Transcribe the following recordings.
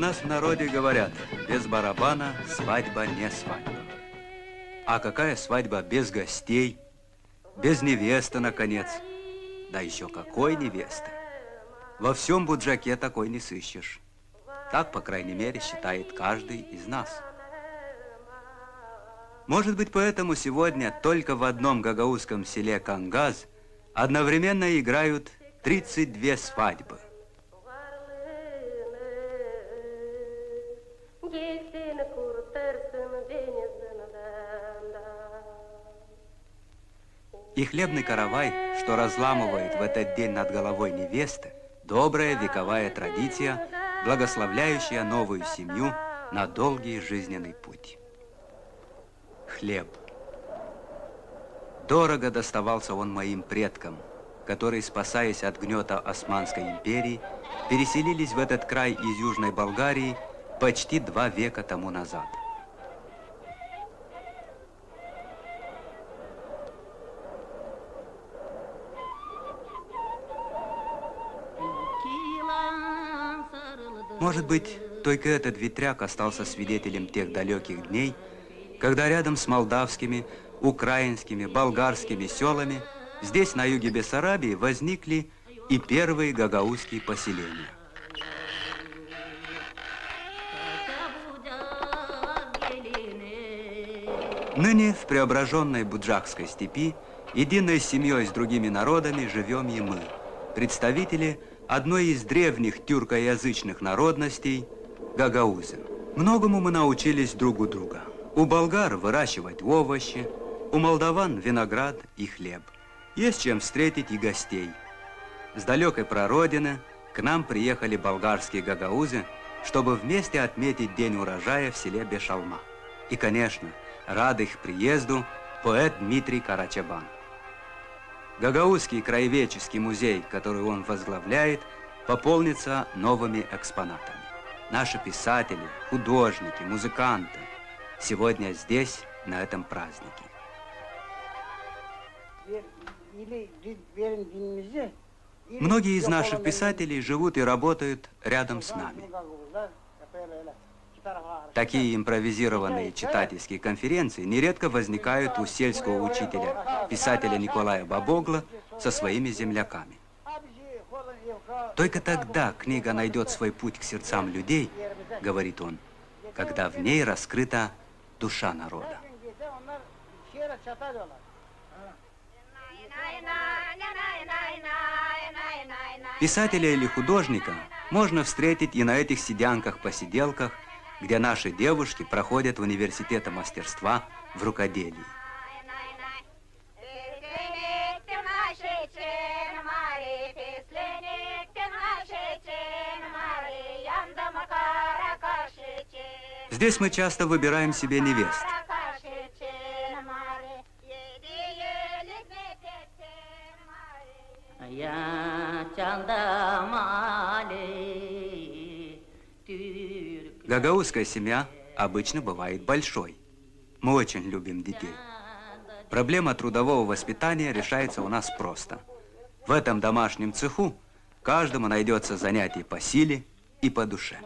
нас в народе говорят, без барабана свадьба не свадьба. А какая свадьба без гостей, без невесты, наконец? Да еще какой невесты? Во всем Буджаке такой не сыщешь. Так, по крайней мере, считает каждый из нас. Может быть, поэтому сегодня только в одном гагаузском селе Кангаз одновременно играют 32 свадьбы. И хлебный каравай, что разламывает в этот день над головой невесты, добрая вековая традиция, благословляющая новую семью на долгий жизненный путь. Хлеб. Дорого доставался он моим предкам, которые, спасаясь от гнета Османской империи, переселились в этот край из Южной Болгарии почти 2 века тому назад. Может быть, только этот ветряк остался свидетелем тех далеких дней, когда рядом с молдавскими, украинскими, болгарскими селами здесь, на юге Бессарабии, возникли и первые гагаузские поселения. Ныне в преображенной Буджакской степи единой семьей с другими народами живем и мы, представители одной из древних тюркоязычных народностей – гагаузы. Многому мы научились друг у друга. У болгар выращивать овощи, у молдаван виноград и хлеб. Есть чем встретить и гостей. С далекой прародины к нам приехали болгарские гагаузы, чтобы вместе отметить день урожая в селе Бешалма. И, конечно, рад их приезду поэт Дмитрий Карачабан. Гагаузский краеведческий музей, который он возглавляет, пополнится новыми экспонатами. Наши писатели, художники, музыканты сегодня здесь, на этом празднике. Многие из наших писателей живут и работают рядом с нами. Такие импровизированные читательские конференции нередко возникают у сельского учителя, писателя Николая Бабогла, со своими земляками. Только тогда книга найдет свой путь к сердцам людей, говорит он, когда в ней раскрыта душа народа. Писателя или художника можно встретить и на этих сидянках-посиделках, где наши девушки проходят университеты мастерства в рукоделии. Здесь мы часто выбираем себе невест. Гагаузская семья обычно бывает большой. Мы очень любим детей. Проблема трудового воспитания решается у нас просто. В этом домашнем цеху каждому найдется занятие по силе и по душе.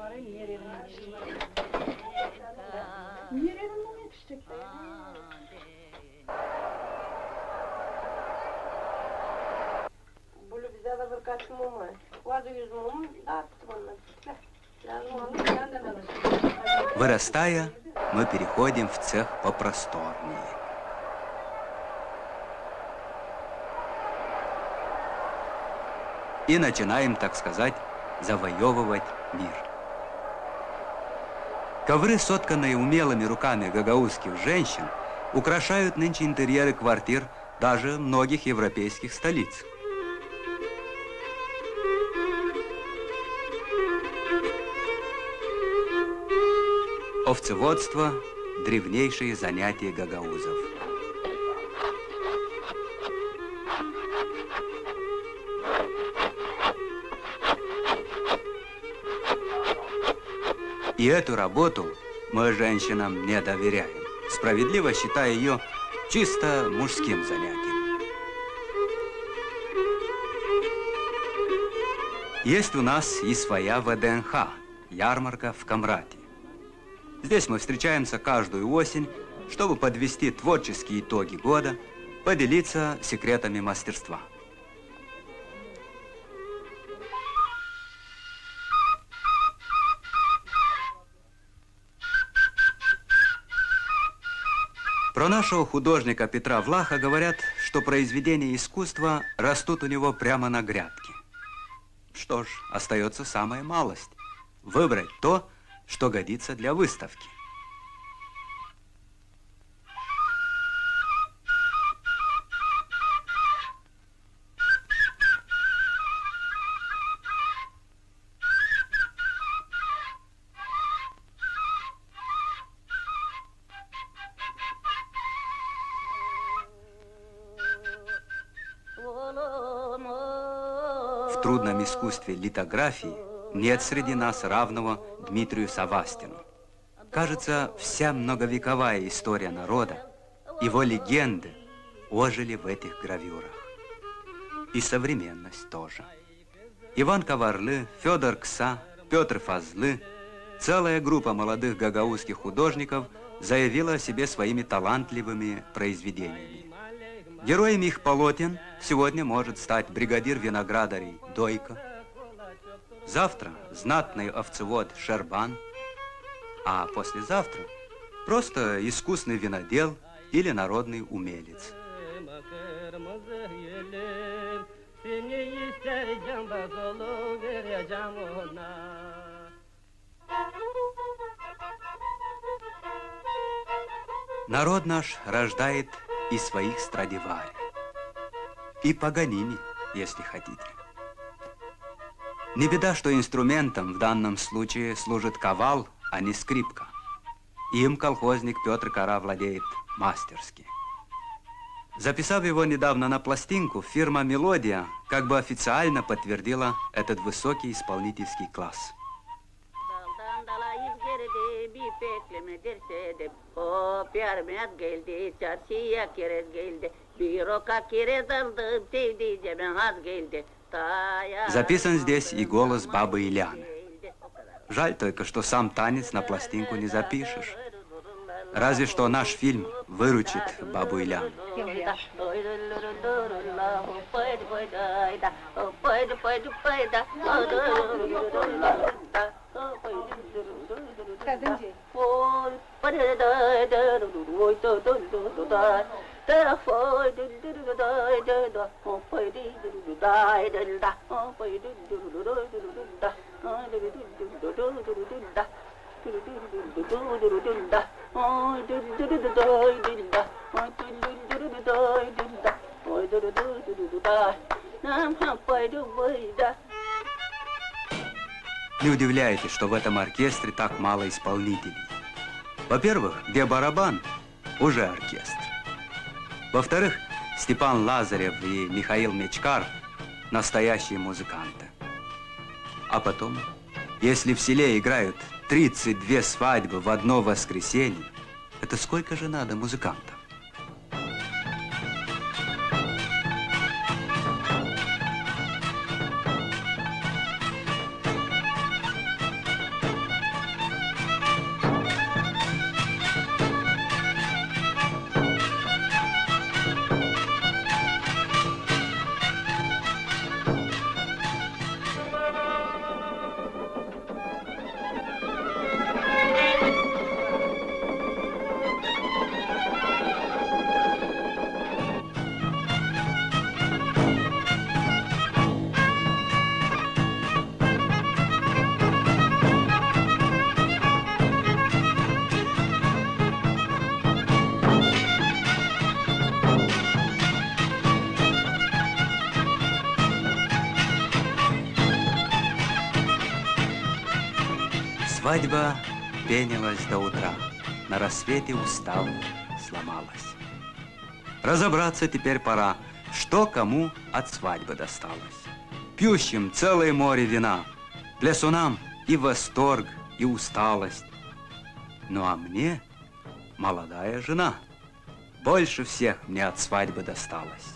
Вырастая, мы переходим в цех попросторнее. И начинаем, так сказать, завоевывать мир. Ковры, сотканные умелыми руками гагаузских женщин, украшают нынче интерьеры квартир даже многих европейских столиц. Овцеводство – древнейшее занятие гагаузов. И эту работу мы женщинам не доверяем, справедливо считая ее чисто мужским занятием. Есть у нас и своя ВДНХ, ярмарка в Камрате. Здесь мы встречаемся каждую осень, чтобы подвести творческие итоги года, поделиться секретами мастерства. Про нашего художника Петра Влаха говорят, что произведения искусства растут у него прямо на грядке. Что ж, остается самая малость – выбрать то, что годится для выставки. В трудном искусстве литографии нет среди нас равного Дмитрию Савастину. Кажется, вся многовековая история народа, его легенды ожили в этих гравюрах. И современность тоже. Иван Коварлы, Федор Кса, Петр Фазлы, целая группа молодых гагаузских художников заявила о себе своими талантливыми произведениями. Героем их полотен сегодня может стать бригадир виноградарей Дойко, завтра знатный овцевод Шербан, а послезавтра просто искусный винодел или народный умелец. Народ наш рождает и своих Страдивари, и Паганини, если хотите. Не беда, что инструментом в данном случае служит ковал, а не скрипка. Им колхозник Петр Кара владеет мастерски. Записав его недавно на пластинку, фирма «Мелодия» как бы официально подтвердила этот высокий исполнительский класс. Записан здесь и голос бабы Иляны. Жаль только, что сам танец на пластинку не запишешь. Разве что наш фильм выручит бабу Иляну. Не удивляйтесь, что в этом оркестре так мало исполнителей. Во-первых, где барабан, уже оркестр. Во-вторых, Степан Лазарев и Михаил Мечкар – настоящие музыканты. А потом, если в селе играют 32 свадьбы в одно воскресенье, это сколько же надо музыкантов? Свадьба пенилась до утра, на рассвете устав, сломалась. Разобраться теперь пора, что кому от свадьбы досталось. Пьющим целое море вина, плясунам и восторг, и усталость. Ну а мне молодая жена. Больше всех мне от свадьбы досталось.